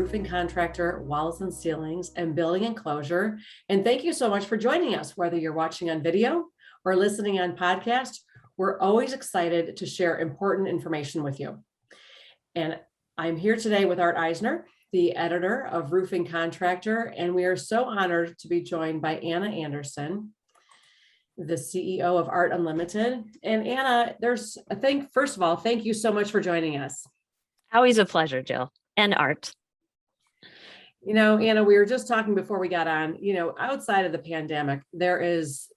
roofing contractor, walls and ceilings, and building enclosure. And thank you so much for joining us, whether you're watching on video or listening on podcast. We're always excited to share important information with you. And I'm here today with Art Aisner, the editor of Roofing Contractor, and we are so honored to be joined by Anna Anderson, the CEO of Art Unlimited. And Anna, first of all, thank you so much for joining us. Always a pleasure, Jill, and Art. You know, Anna, we were just talking before we got on, outside of the pandemic, there's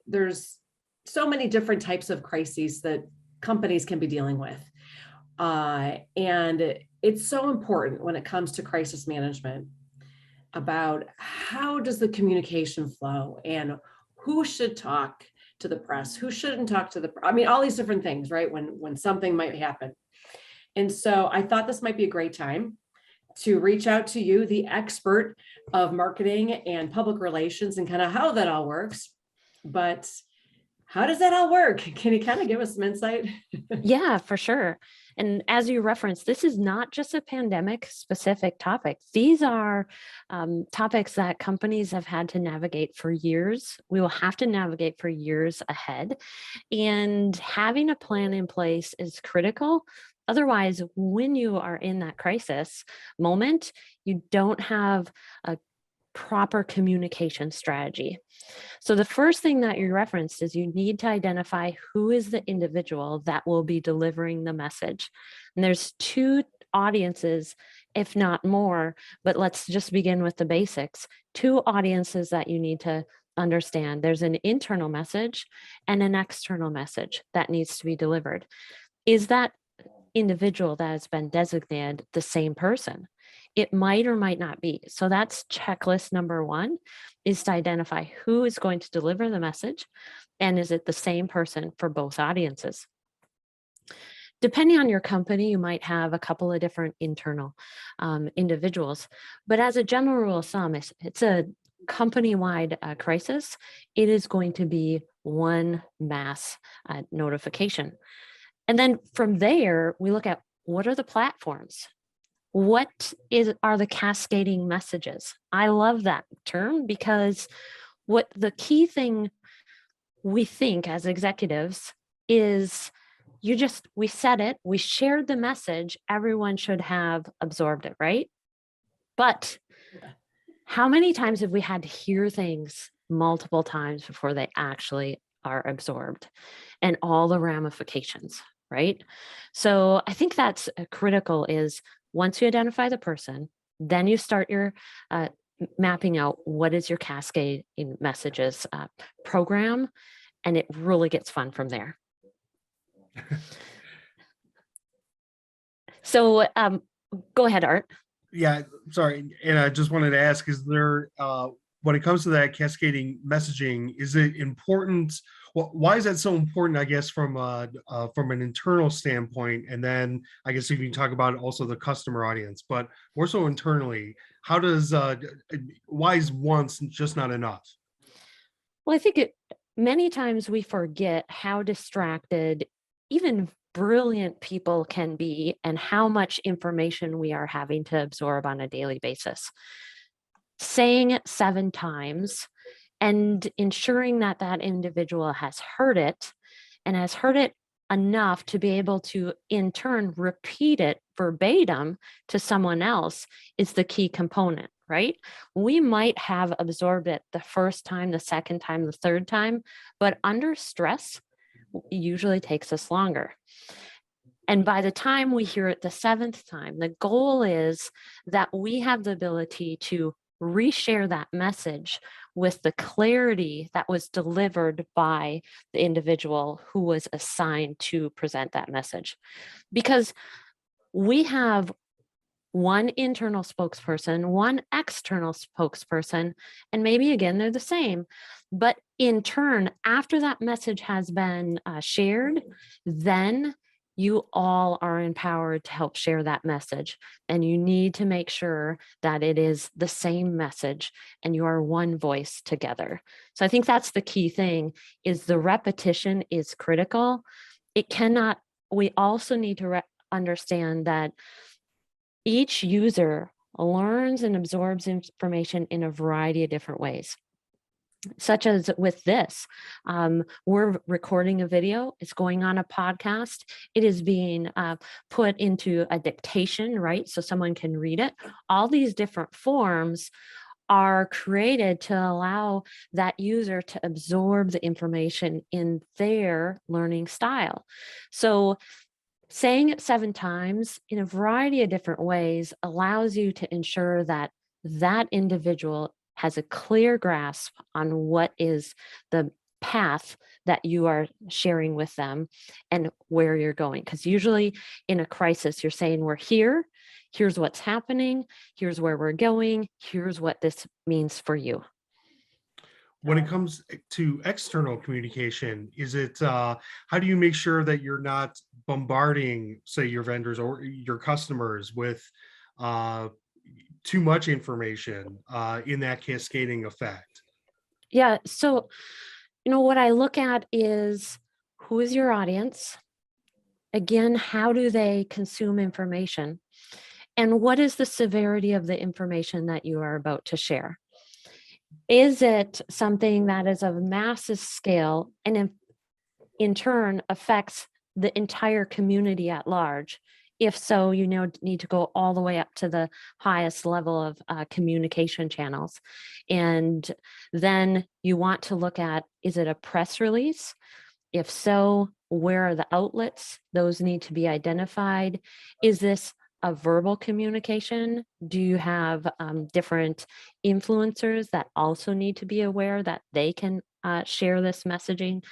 so many different types of crises that companies can be dealing with. And it's so important when it comes to crisis management about how does the communication flow and who should talk to the press, who shouldn't talk to all these different things, right? When something might happen. And so I thought this might be a great time to reach out to you, the expert of marketing and public relations, and kind of how that all works. But how does that all work? Can you kind of give us some insight? Yeah, for sure. And as you referenced, this is not just a pandemic specific topic. These are topics that companies have had to navigate for years. We will have to navigate for years ahead. And having a plan in place is critical. Otherwise, when you are in that crisis moment, you don't have a proper communication strategy. So the first thing that you referenced is you need to identify who is the individual that will be delivering the message. And there's two audiences, if not more, but let's just begin with the basics. Two audiences that you need to understand. There's an internal message and an external message that needs to be delivered. Is that individual that has been designated the same person? It might or might not be. So that's checklist number one, is to identify who is going to deliver the message and is it the same person for both audiences. Depending on your company, you might have a couple of different internal individuals, but as a general rule of thumb, it's a company-wide crisis. It is going to be one mass notification. And then from there, we look at what are the platforms? What are the cascading messages? I love that term because what the key thing we think as executives is we said it, we shared the message, everyone should have absorbed it, right? But how many times have we had to hear things multiple times before they actually are absorbed and all the ramifications, right? So I think that's critical is once you identify the person, then you start your mapping out what is your cascade in messages program, and it really gets fun from there. So go ahead, Art. Yeah, sorry. And I just wanted to ask, is there, when it comes to that cascading messaging, is it important? Well, why is that so important, I guess, from an internal standpoint? And then I guess if you can talk about also the customer audience, but more so internally, why is once just not enough? Well, I think many times we forget how distracted even brilliant people can be and how much information we are having to absorb on a daily basis. Saying it 7 times and ensuring that that individual has heard it and has heard it enough to be able to in turn repeat it verbatim to someone else is the key component, right? We might have absorbed it the first time, the second time, the third time, but under stress, it usually takes us longer. And by the time we hear it the 7th time, the goal is that we have the ability to reshare that message with the clarity that was delivered by the individual who was assigned to present that message. Because we have one internal spokesperson, one external spokesperson, and maybe again, they're the same. But in turn, after that message has been shared, then you all are empowered to help share that message. And you need to make sure that it is the same message and you are one voice together. So I think that's the key thing, is the repetition is critical. We also need to understand that each user learns and absorbs information in a variety of different ways. Such as with this, we're recording a video, it's going on a podcast, it is being put into a dictation, right? So someone can read it. All these different forms are created to allow that user to absorb the information in their learning style. So saying it 7 times in a variety of different ways allows you to ensure that that individual has a clear grasp on what is the path that you are sharing with them and where you're going. Because usually in a crisis, you're saying, we're here, here's what's happening, here's where we're going, here's what this means for you. When it comes to external communication, is it how do you make sure that you're not bombarding, say, your vendors or your customers with too much information in that cascading effect? Yeah. So, what I look at is, who is your audience? Again, how do they consume information? And what is the severity of the information that you are about to share? Is it something that is of massive scale and in turn affects the entire community at large? If so, you need to go all the way up to the highest level of communication channels. And then you want to look at, is it a press release? If so, where are the outlets? Those need to be identified. Is this a verbal communication? Do you have different influencers that also need to be aware that they can share this messaging?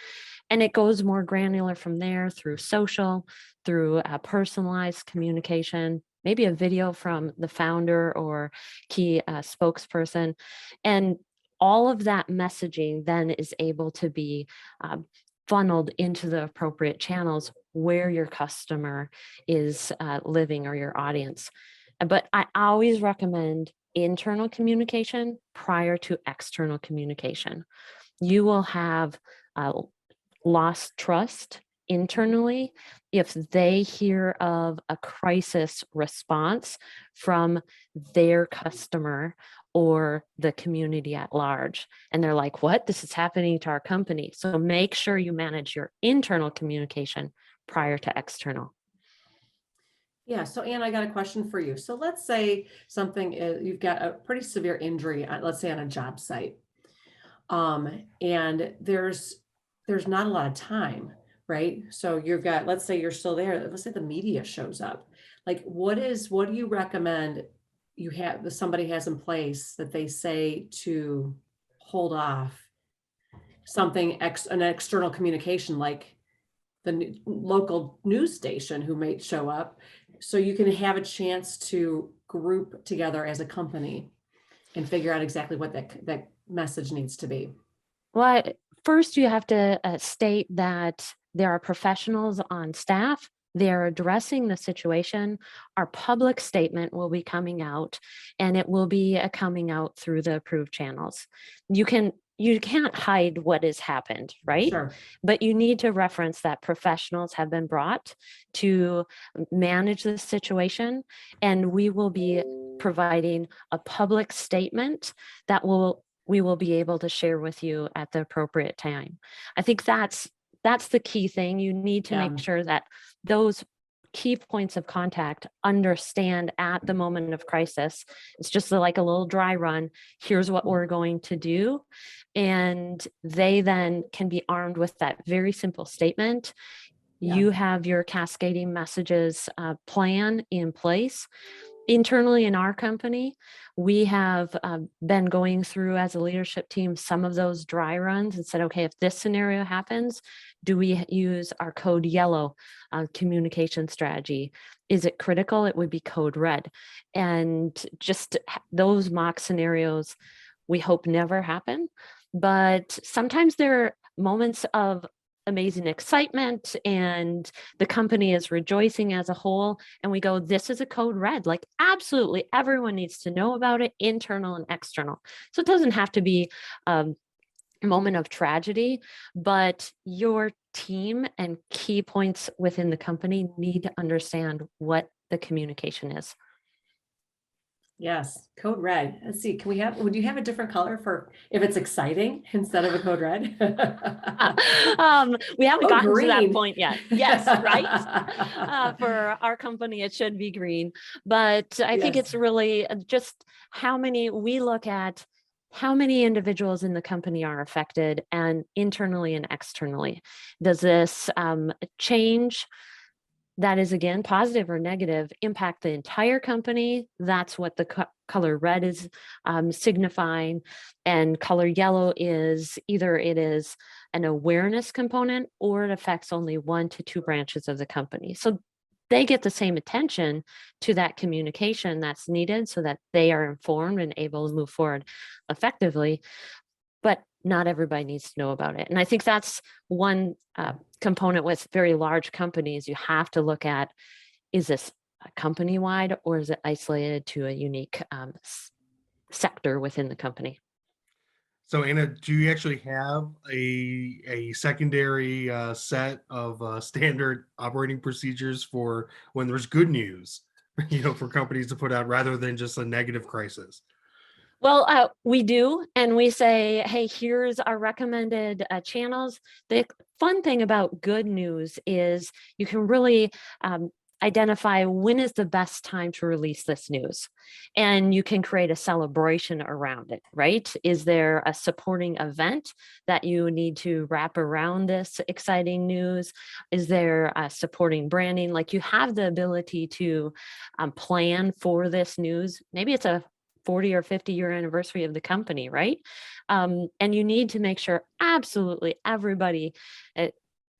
And it goes more granular from there through social, through personalized communication, maybe a video from the founder or key spokesperson. And all of that messaging then is able to be funneled into the appropriate channels where your customer is living or your audience. But I always recommend internal communication prior to external communication. You will have lost trust internally if they hear of a crisis response from their customer or the community at large. And they're like, what? This is happening to our company. So make sure you manage your internal communication prior to external. Yeah. So, Anne, I got a question for you. So let's say something is, you've got a pretty severe injury, let's say on a job site. And there's not a lot of time, right? So you've got, let's say you're still there. Let's say the media shows up. Like, what do you recommend somebody has in place that they say to hold off something, an external communication, like the local news station who may show up, so you can have a chance to group together as a company and figure out exactly what that message needs to be? Well, first you have to state that there are professionals on staff. They're addressing the situation. Our public statement will be coming out, and it will be coming out through the approved channels. You can't hide what has happened, right? Sure. But you need to reference that professionals have been brought to manage this situation, and we will be providing a public statement that we will be able to share with you at the appropriate time. I think that's the key thing. You need to make sure that those key points of contact understand at the moment of crisis. It's just like a little dry run. Here's what we're going to do. And they then can be armed with that very simple statement. You have your cascading messages plan in place. Internally in our company, we have been going through as a leadership team some of those dry runs and said, okay, if this scenario happens, do we use our code yellow communication strategy? Is it critical? It would be code red. And just those mock scenarios, we hope never happen. But sometimes there are moments of amazing excitement and the company is rejoicing as a whole, and we go, this is a code red. Like, absolutely everyone needs to know about it, internal and external. So it doesn't have to be a moment of tragedy, but your team and key points within the company need to understand what the communication is. Yes, code red. Let's see, would you have a different color for if it's exciting instead of a code red? We haven't Oh, gotten to that green. point yet. Yes, right. For our company, it should be green, but I think Yes. it's really just how many we look at. How many individuals in the company are affected, and internally and externally? Does this change that is, again, positive or negative, impact the entire company? That's what the color red is signifying. And color yellow is either it is an awareness component or it affects only 1 to 2 branches of the company. So they get the same attention to that communication that's needed so that they are informed and able to move forward effectively. But not everybody needs to know about it. And I think that's one component with very large companies. You have to look at, is this company-wide or is it isolated to a unique sector within the company? So Anna, do you actually have a secondary set of standard operating procedures for when there's good news, for companies to put out rather than just a negative crisis? Well, we do, and we say, hey, here's our recommended channels. The fun thing about good news is you can really identify when is the best time to release this news, and you can create a celebration around it, right? Is there a supporting event that you need to wrap around this exciting news? Is there a supporting branding? Like, you have the ability to plan for this news. Maybe it's a 40 or 50-year anniversary of the company, right? And you need to make sure absolutely everybody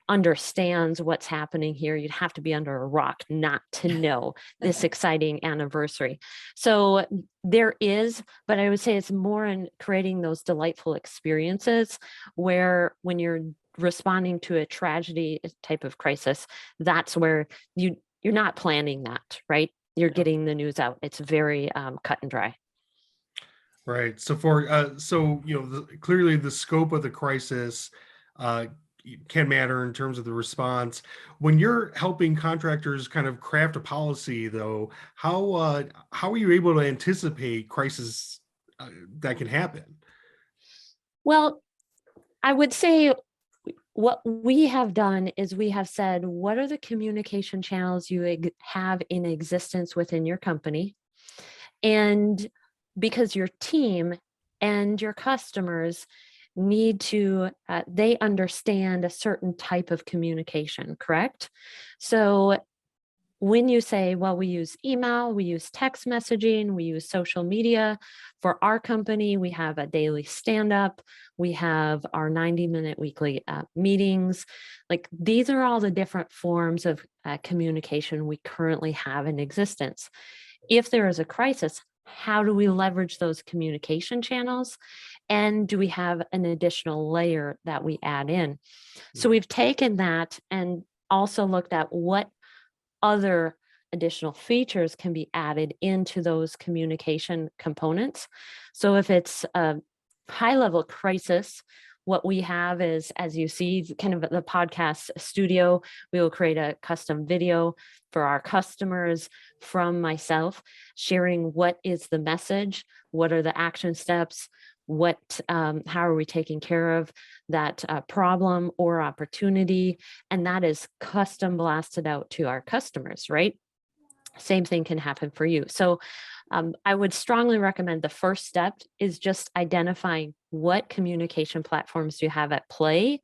understands what's happening here. You'd have to be under a rock not to know this exciting anniversary. So there is, but I would say it's more in creating those delightful experiences where when you're responding to a tragedy type of crisis, that's where you're not planning that, right? You're getting the news out. It's very cut and dry. Right. So clearly the scope of the crisis can matter in terms of the response. When you're helping contractors kind of craft a policy, though, how are you able to anticipate crises that can happen? Well, I would say what we have done is we have said, what are the communication channels you have in existence within your company? And because your team and your customers need to, they understand a certain type of communication, correct? So when you say, well, we use email, we use text messaging, we use social media. For our company, we have a daily stand-up, we have our 90-minute weekly meetings. Like, these are all the different forms of communication we currently have in existence. If there is a crisis, how do we leverage those communication channels? And do we have an additional layer that we add in? So we've taken that and also looked at what other additional features can be added into those communication components. So if it's a high-level crisis, what we have is, as you see, kind of the podcast studio, we will create a custom video for our customers from myself, sharing what is the message, what are the action steps, how are we taking care of that problem or opportunity, and that is custom blasted out to our customers, right? Same thing can happen for you. So I would strongly recommend the first step is just identifying what communication platforms you have at play,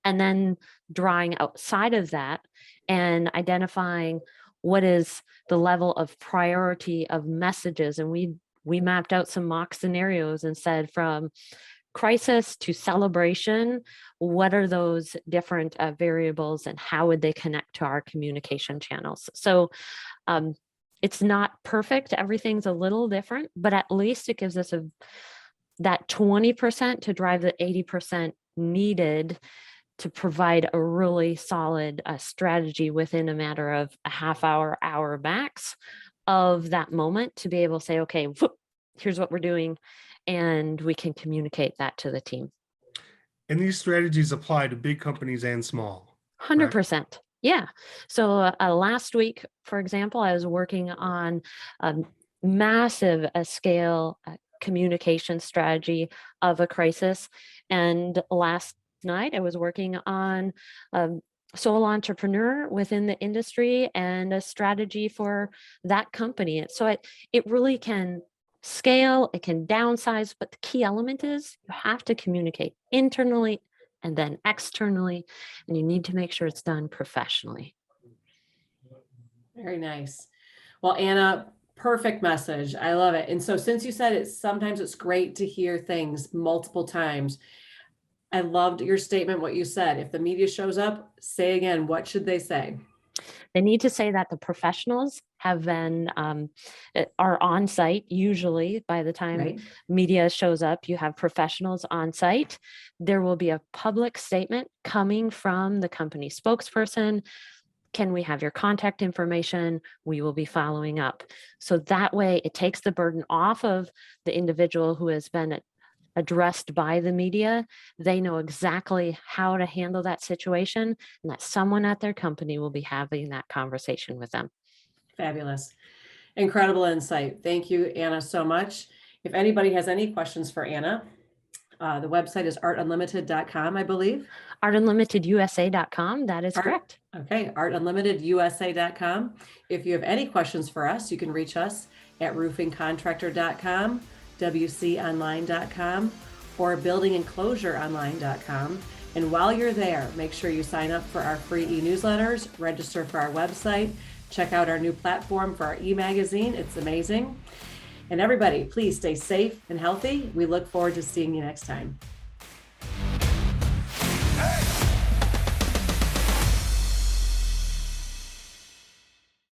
and then drawing outside of that and identifying what is the level of priority of messages. And we mapped out some mock scenarios and said, from crisis to celebration, what are those different variables and how would they connect to our communication channels? So it's not perfect. Everything's a little different, but at least it gives us that 20% to drive the 80% needed to provide a really solid strategy within a matter of a half hour, hour max of that moment, to be able to say, okay, whoop, here's what we're doing, and we can communicate that to the team. And these strategies apply to big companies and small. 100%. Yeah. So last week, for example, I was working on massive scale communication strategy of a crisis. And last night I was working on sole entrepreneur within the industry and a strategy for that company. So it really can scale, it can downsize, but the key element is you have to communicate internally and then externally, and you need to make sure it's done professionally. Very nice. Well, Anna, perfect message. I love it. And so since you said it, sometimes it's great to hear things multiple times. I loved your statement, what you said. If the media shows up, say again, what should they say? They need to say that the professionals have been are on site. Usually by the time Right? media shows up, you have professionals on site. There will be a public statement coming from the company spokesperson. Can we have your contact information? We will be following up. So that way it takes the burden off of the individual who has been addressed by the media. They know exactly how to handle that situation, and that someone at their company will be having that conversation with them. Fabulous. Incredible insight. Thank you, Anna, so much. If anybody has any questions for Anna, the website is artunlimited.com, I believe. artunlimitedusa.com. That is Art- correct. Okay, artunlimitedusa.com. If you have any questions for us, you can reach us at roofingcontractor.com, wconline.com, or buildingenclosureonline.com. And while you're there, make sure you sign up for our free e-newsletters, register for our website, check out our new platform for our e-magazine. It's amazing. And everybody, please stay safe and healthy. We look forward to seeing you next time.